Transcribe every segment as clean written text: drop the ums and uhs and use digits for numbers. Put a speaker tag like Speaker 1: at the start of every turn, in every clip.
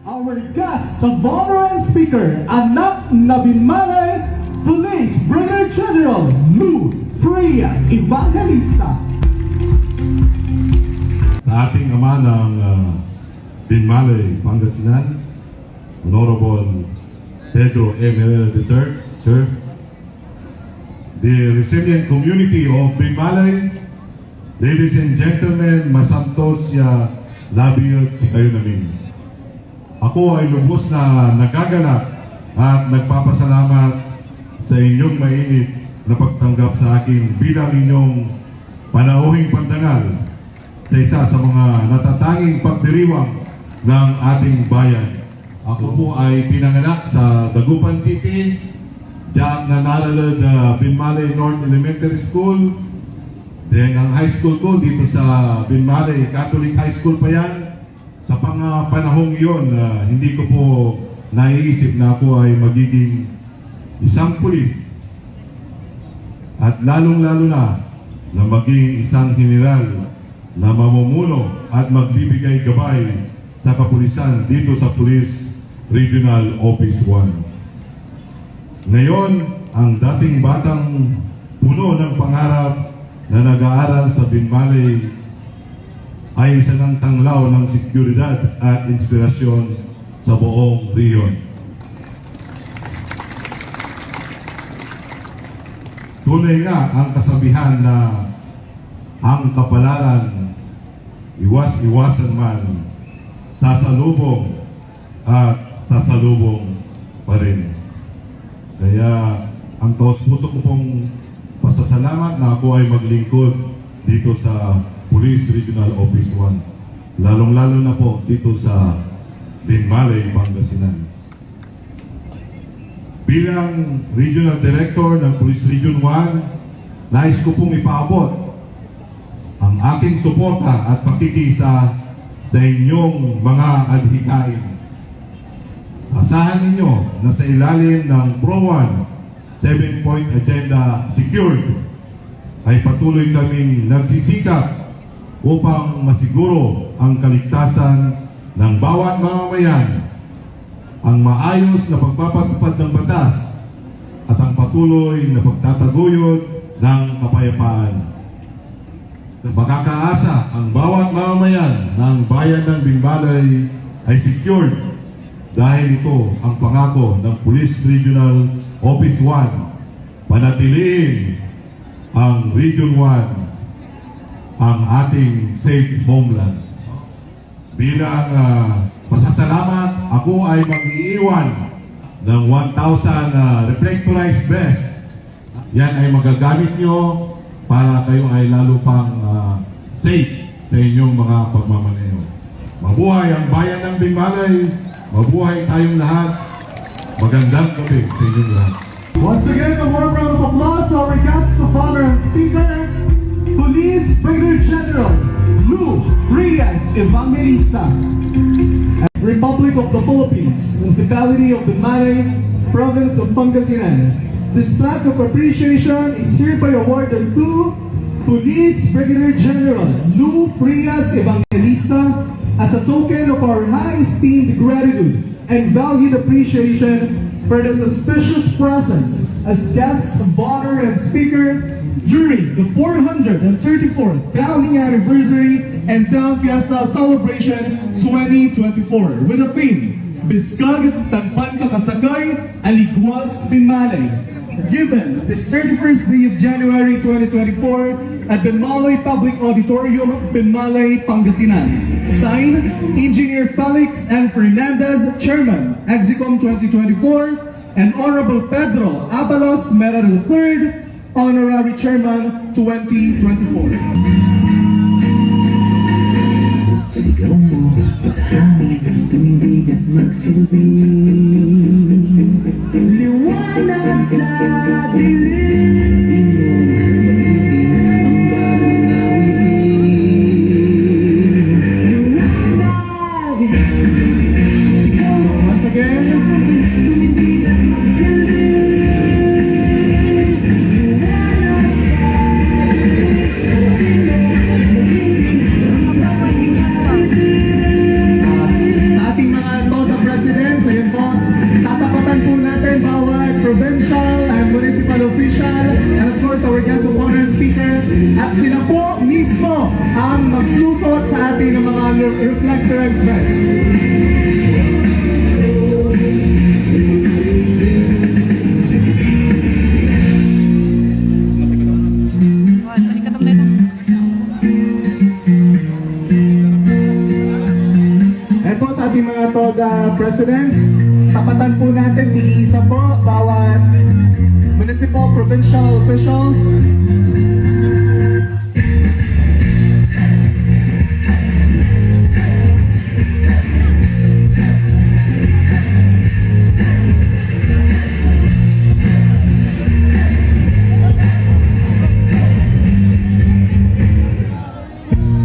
Speaker 1: Our guest of honor and speaker, Anak Nabinmalay Police Brigadier General Lou Frias Evangelista.
Speaker 2: Sa ating ama ng Binmalay, Pangasinan, Honorable Pedro M. Menendez III, Sir, the resilient community of Binmalay, ladies and gentlemen, masantos ya labiyot si kayo namin. Ako ay lubos na nagagalak at nagpapasalamat sa inyong mainit na pagtanggap sa akin bilang inyong panauhing pandangal sa isa sa mga natatanging pagdiriwang ng ating bayan. Ako po ay pinanganak sa Dagupan City, diyan nanaralad Binmalay North Elementary School. Then ang high school ko dito sa Binmalay Catholic High School pa yan. Sa panahong yon, hindi ko po naiisip na ako ay magiging isang pulis. At lalong-lalo na maging isang general na mamumuno at magbibigay gabay sa kapulisan dito sa Police Regional Office 1. Ngayon, ang dating batang puno ng pangarap na nag-aaral sa Binmalay ay isa ng tanglaw ng seguridad at inspirasyon sa buong rehiyon. Tunay nga ang kasabihan na ang kapalaran, iwas-iwasan man, sasalubong at sasalubong pa rin. Kaya ang taos-puso ko pong pasasalamat na ako ay maglingkod dito sa Police Regional Office 1. Lalong-lalo na po dito sa Binmalay, Pangasinan. Bilang Regional Director ng Police Region 1, nais ko pong ipaabot ang aking suporta at pakikisa sa inyong mga adhikain. Asahan ninyo na sa ilalim ng Pro 1 7-point agenda secured ay patuloy kaming nagsisikap upang masiguro ang kaligtasan ng bawat mamamayan, ang maayos na pagpapatupad ng batas at ang patuloy na pagtataguyod ng kapayapaan. Makakaasa ang bawat mamamayan ng bayan ng Binmalay ay secured dahil ito ang pangako ng Police Regional Office 1, panatilihin ang Region 1 ang ating safe homeland. Bilang pasasalamat, ako ay mag-iiwan ng 1,000 reflectorized vests. Yan ay magagamit nyo para kayo ay lalo pang safe sa inyong mga pagmamaneho. Mabuhay ang bayan ng Binmalay, mabuhay tayong lahat. Magandang gabi sa inyong lahat.
Speaker 1: Once again, a warm round of applause to our guest of honor and speaker, Police Brigadier General Lou Frias Evangelista. Republic of the Philippines, Municipality of Binmalay, Province of Pangasinan. This plaque of appreciation is hereby awarded to Police Brigadier General Lou Frias Evangelista as a token of our high-esteemed gratitude and valued appreciation for the auspicious presence as guests of honor and speaker during the 434th founding anniversary and Town Fiesta Celebration 2024 with the theme Biskag Tagpan Kakasakay Aligwas Binmalay, given this 31st day of January 2024 at Binmalay Public Auditorium, Binmalay, Pangasinan. Signed, Engineer Felix N. Fernandez, Chairman, Exicom 2024, and Honorable Pedro Abalos Mera III, Honorary Chairman 2024.
Speaker 3: Sigaw mo sa amin, tumibig at magsilbi. Liwanag sa dilim. Ang bagong awitin. Liwanag. Sigaw mo.
Speaker 1: So once again,
Speaker 3: tumibig at magsilbi. Liwanag sa
Speaker 1: sa ating mga toda At sila po mismo ang magsusuot sa atin ng mga reflector express. Ayan po sa ating mga TOGA presidents, tapatan po natin, iniisa po bawat municipal, provincial officials.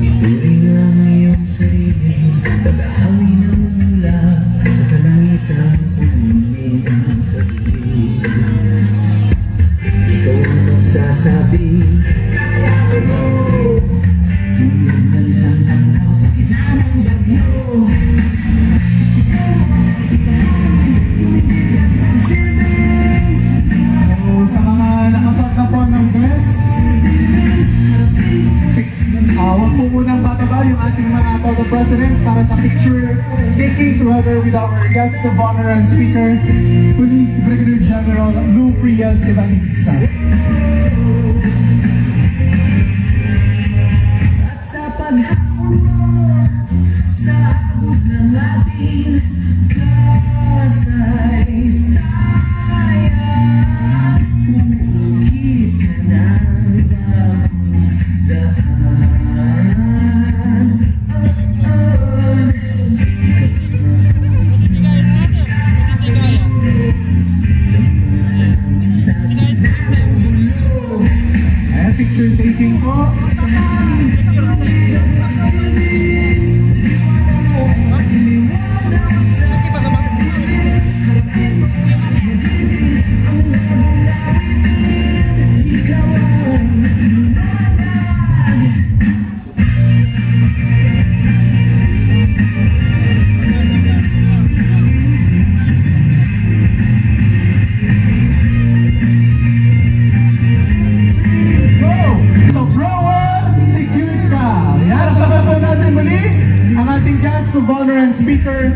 Speaker 3: Ituring ang iyong sarili, pag-ahawi na mula sa kalangitan, pumili ang sarili. Ikaw ang magsasabi, kaya mo. Tulog ng isang tangkaw sa gitna ng bagyo. Ikaw ang isa, tumitigil ang silbi.
Speaker 1: So sa mga nakasuot na po ng dress, huwag po munang bababa yung ating mga TOGA presidents para sa picture taking together with our guest of honor and speaker, Police Brigadier General Lou Frias Evangelista.
Speaker 3: At sa paghamon mo sa agos ng ating kasaysayan, ukit ka ng bagong daan. Sa gitna ng mundo,
Speaker 1: Ayan, picture taking po. Go! Sobrawan Securita! Yan, napakataon natin muli ang ating guest of honor and speaker,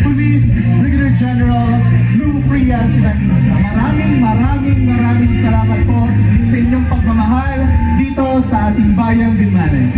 Speaker 1: Police Brigadier General Lou Frias Evangelista. Maraming salamat po sa inyong pagmamahal dito sa ating bayang Binmane.